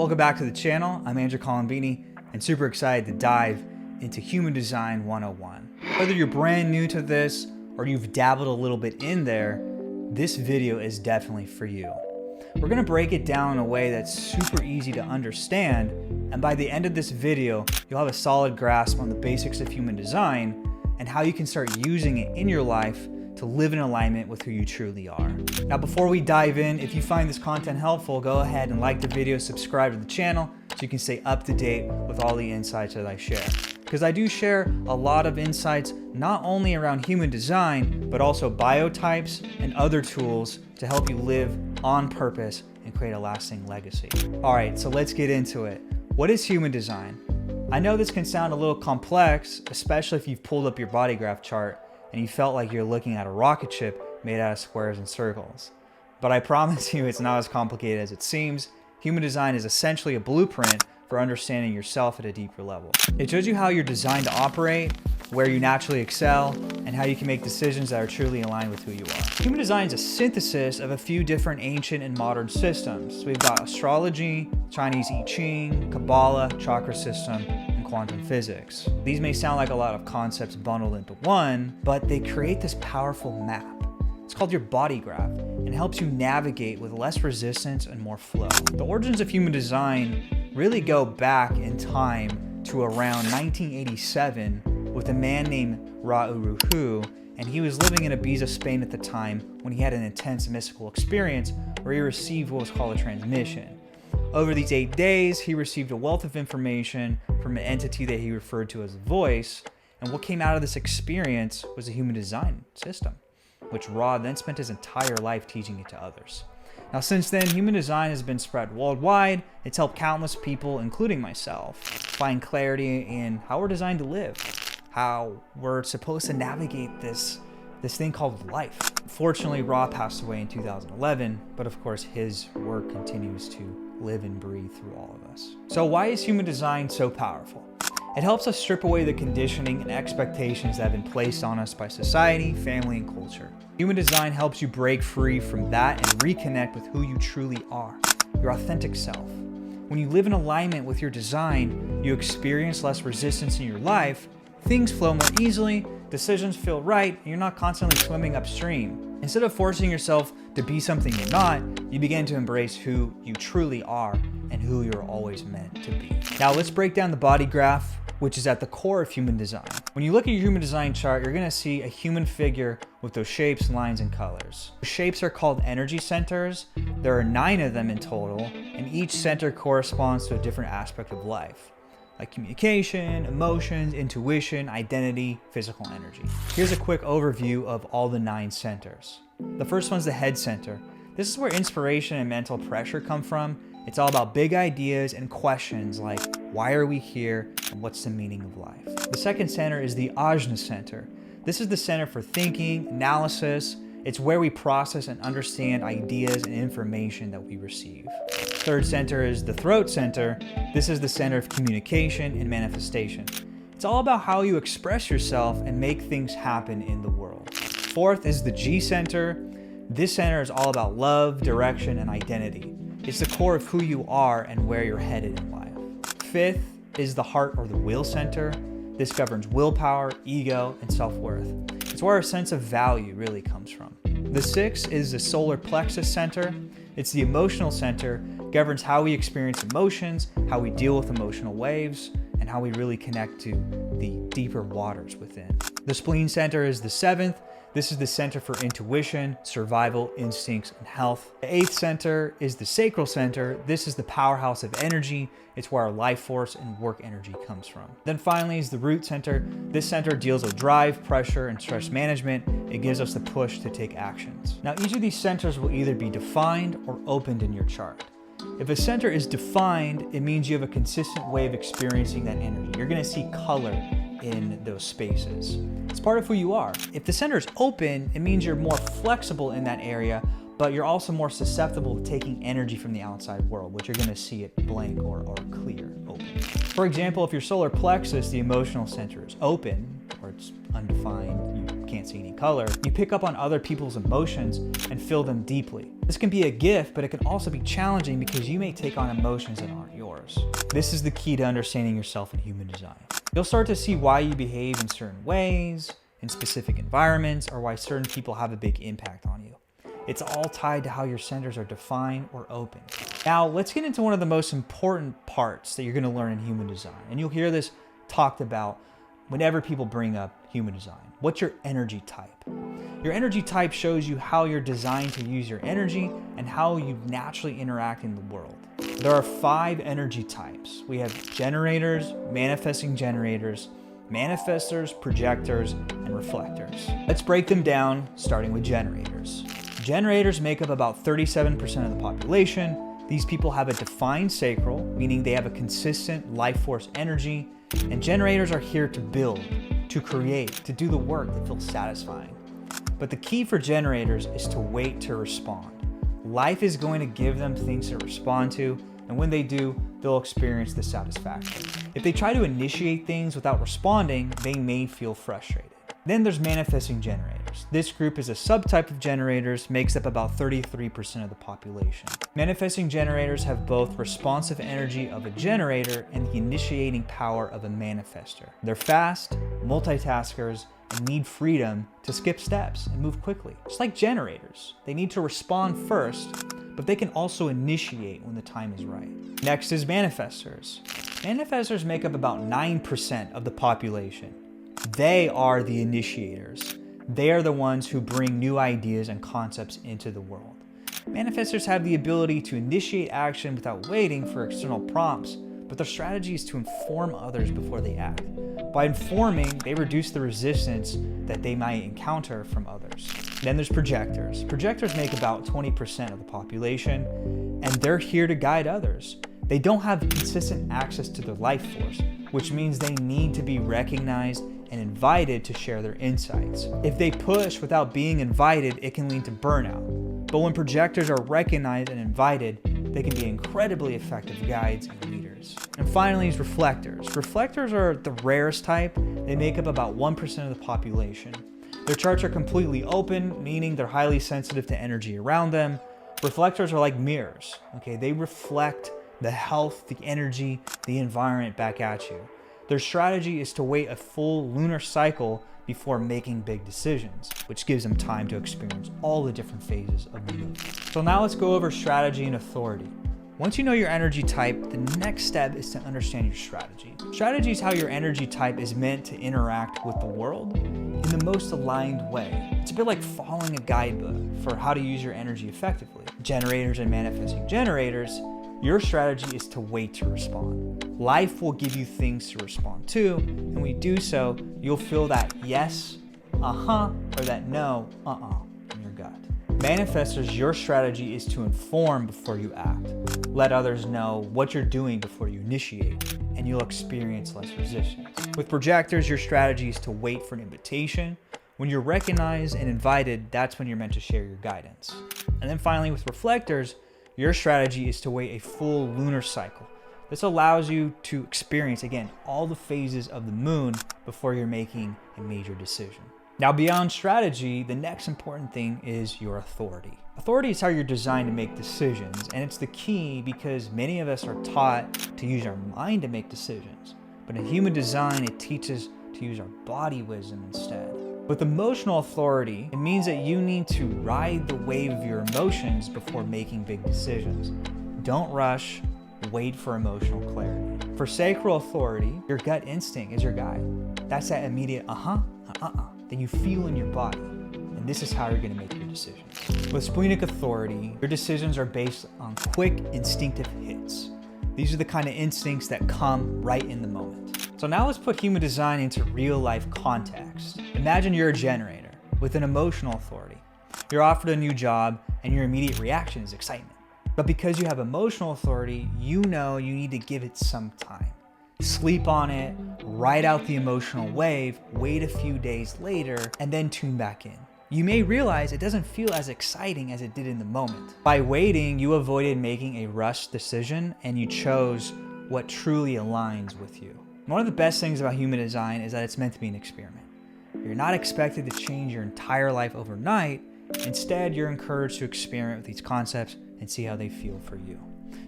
Welcome back to the channel. I'm Andrew Colombini and super excited to dive into Human Design 101. Whether you're brand new to this or you've dabbled a little bit in there, this video is definitely for you. We're gonna break it down in a way that's super easy to understand, and by the end of this video, you'll have a solid grasp on the basics of human design and how you can start using it in your life to live in alignment with who you truly are. Now, before we dive in, if you find this content helpful, go ahead and like the video, subscribe to the channel so you can stay up to date with all the insights that I share. Because I do share a lot of insights, not only around human design, but also biotypes and other tools to help you live on purpose and create a lasting legacy. All right, so let's get into it. What is human design? I know this can sound a little complex, especially if you've pulled up your body graph chart and you felt like you're looking at a rocket ship made out of squares and circles. But I promise you it's not as complicated as it seems. Human design is essentially a blueprint for understanding yourself at a deeper level. It shows you how you're designed to operate, where you naturally excel, and how you can make decisions that are truly aligned with who you are. Human design is a synthesis of a few different ancient and modern systems. So we've got astrology, Chinese I Ching, Kabbalah, chakra system, quantum physics. These may sound like a lot of concepts bundled into one, but they create this powerful map. It's called your body graph and helps you navigate with less resistance and more flow. The origins of human design really go back in time to around 1987 with a man named Ra Uru Hu, and he was living in Ibiza, Spain at the time when he had an intense mystical experience where he received what was called a transmission. Over these 8 days, he received a wealth of information from an entity that he referred to as a voice, and what came out of this experience was a human design system, which Ra then spent his entire life teaching it to others. Now, since then, human design has been spread worldwide. It's helped countless people, including myself, find clarity in how we're designed to live, how we're supposed to navigate this thing called life. Fortunately, Ra passed away in 2011, but of course his work continues to live and breathe through all of us. So why is human design so powerful? It helps us strip away the conditioning and expectations that have been placed on us by society, family, and culture. Human design helps you break free from that and reconnect with who you truly are, your authentic self. When you live in alignment with your design, you experience less resistance in your life, things flow more easily, decisions feel right, and you're not constantly swimming upstream. Instead of forcing yourself to be something you're not, you begin to embrace who you truly are and who you're always meant to be. Now let's break down the body graph, which is at the core of human design. When you look at your human design chart, you're gonna see a human figure with those shapes, lines, and colors. The shapes are called energy centers. There are 9 of them in total, and each center corresponds to a different aspect of life, like communication, emotions, intuition, identity, physical energy. Here's a quick overview of all the 9 centers. The first one's the head center. This is where inspiration and mental pressure come from. It's all about big ideas and questions like, why are we here and what's the meaning of life? The second center is the ajna center. This is the center for thinking, analysis. It's where we process and understand ideas and information that we receive. Third center is the throat center. This is the center of communication and manifestation. It's all about how you express yourself and make things happen in the world. Fourth is the G center. This center is all about love, direction, and identity. It's the core of who you are and where you're headed in life. Fifth is the heart or the will center. This governs willpower, ego, and self-worth. It's where our sense of value really comes from. The sixth is the solar plexus center. It's the emotional center, governs how we experience emotions, how we deal with emotional waves, and how we really connect to the deeper waters within. The spleen center is the 7th. This is the center for intuition, survival, instincts, and health. The 8th center is the sacral center. This is the powerhouse of energy. It's where our life force and work energy comes from. Then finally is the root center. This center deals with drive, pressure, and stress management. It gives us the push to take actions. Now, each of these centers will either be defined or opened in your chart. If a center is defined, it means you have a consistent way of experiencing that energy. You're gonna see color in those spaces. It's part of who you are. If the center is open, it means you're more flexible in that area, but you're also more susceptible to taking energy from the outside world, which you're gonna see it blank or clear, open. For example, if your solar plexus, the emotional center, is open, or it's undefined, you can't see any color. You pick up on other people's emotions and feel them deeply. This can be a gift, but it can also be challenging because you may take on emotions that aren't yours. This is the key to understanding yourself in human design. You'll start to see why you behave in certain ways, in specific environments, or why certain people have a big impact on you. It's all tied to how your centers are defined or open. Now, let's get into one of the most important parts that you're going to learn in human design. And you'll hear this talked about whenever people bring up human design. What's your energy type? Your energy type shows you how you're designed to use your energy and how you naturally interact in the world. There are 5 energy types. We have generators, manifesting generators, manifestors, projectors, and reflectors. Let's break them down, starting with generators. Generators make up about 37% of the population. These people have a defined sacral, meaning they have a consistent life force energy, and generators are here to build, to create, to do the work that feels satisfying. But the key for generators is to wait to respond. Life is going to give them things to respond to, and when they do, they'll experience the satisfaction. If they try to initiate things without responding, they may feel frustrated. Then there's manifesting generators. This group is a subtype of generators, makes up about 33% of the population. Manifesting generators have both responsive energy of a generator and the initiating power of a manifestor. They're fast, multitaskers, and need freedom to skip steps and move quickly. Just like generators, they need to respond first, but they can also initiate when the time is right. Next is manifestors. Manifestors make up about 9% of the population. They are the initiators. They are the ones who bring new ideas and concepts into the world. Manifestors have the ability to initiate action without waiting for external prompts, but their strategy is to inform others before they act. By informing, they reduce the resistance that they might encounter from others. Then there's projectors. Projectors make about 20% of the population, and they're here to guide others. They don't have consistent access to their life force, which means they need to be recognized and invited to share their insights. If they push without being invited, it can lead to burnout. But when projectors are recognized and invited, they can be incredibly effective guides and leaders. And finally is reflectors. Reflectors are the rarest type. They make up about 1% of the population. Their charts are completely open, meaning they're highly sensitive to energy around them. Reflectors are like mirrors, okay? They reflect the health, the energy, the environment back at you. Their strategy is to wait a full lunar cycle before making big decisions, which gives them time to experience all the different phases of the moon. So now let's go over strategy and authority. Once you know your energy type, the next step is to understand your strategy. Strategy is how your energy type is meant to interact with the world in the most aligned way. It's a bit like following a guidebook for how to use your energy effectively. Generators and manifesting generators, your strategy is to wait to respond. Life will give you things to respond to, and when you do so, you'll feel that yes, or that no, in your gut. Manifestors, your strategy is to inform before you act. Let others know what you're doing before you initiate, and you'll experience less resistance. With projectors, your strategy is to wait for an invitation. When you're recognized and invited, that's when you're meant to share your guidance. And then finally, with reflectors, your strategy is to wait a full lunar cycle. This allows you to experience, again, all the phases of the moon before you're making a major decision. Now, beyond strategy, the next important thing is your authority. Authority is how you're designed to make decisions, and it's the key because many of us are taught to use our mind to make decisions. But in human design, it teaches to use our body wisdom instead. With emotional authority, it means that you need to ride the wave of your emotions before making big decisions. Don't rush, wait for emotional clarity. For sacral authority, your gut instinct is your guide. That's that immediate that you feel in your body. And this is how you're gonna make your decisions. With splenic authority, your decisions are based on quick, instinctive hits. These are the kind of instincts that come right in the moment. So now let's put human design into real life context. Imagine you're a generator with an emotional authority. You're offered a new job and your immediate reaction is excitement. But because you have emotional authority, you know you need to give it some time. Sleep on it, ride out the emotional wave, wait a few days later, and then tune back in. You may realize it doesn't feel as exciting as it did in the moment. By waiting, you avoided making a rushed decision and you chose what truly aligns with you. One of the best things about human design is that it's meant to be an experiment. You're not expected to change your entire life overnight. Instead, you're encouraged to experiment with these concepts and see how they feel for you.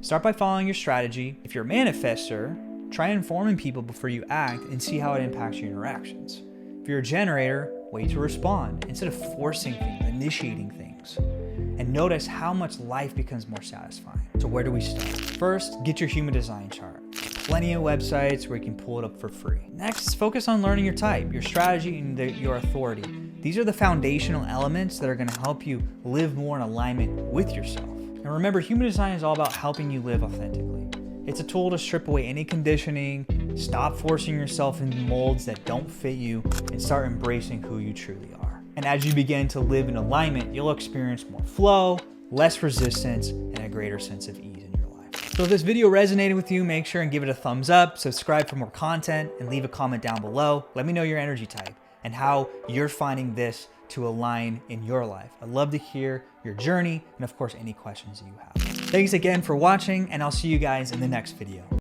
Start by following your strategy. If you're a manifestor, try informing people before you act and see how it impacts your interactions. If you're a generator, wait to respond instead of forcing things, initiating things. And notice how much life becomes more satisfying. So where do we start? First, get your human design chart. Plenty of websites where you can pull it up for free. Next, focus on learning your type, your strategy, and your authority. These are the foundational elements that are going to help you live more in alignment with yourself. And remember, human design is all about helping you live authentically. It's a tool to strip away any conditioning, stop forcing yourself into molds that don't fit you, and start embracing who you truly are. And as you begin to live in alignment, you'll experience more flow, less resistance, and a greater sense of ease in your life. So if this video resonated with you, make sure and give it a thumbs up, subscribe for more content, and leave a comment down below. Let me know your energy type and how you're finding this to align in your life. I'd love to hear your journey and of course any questions that you have. Thanks again for watching, and I'll see you guys in the next video.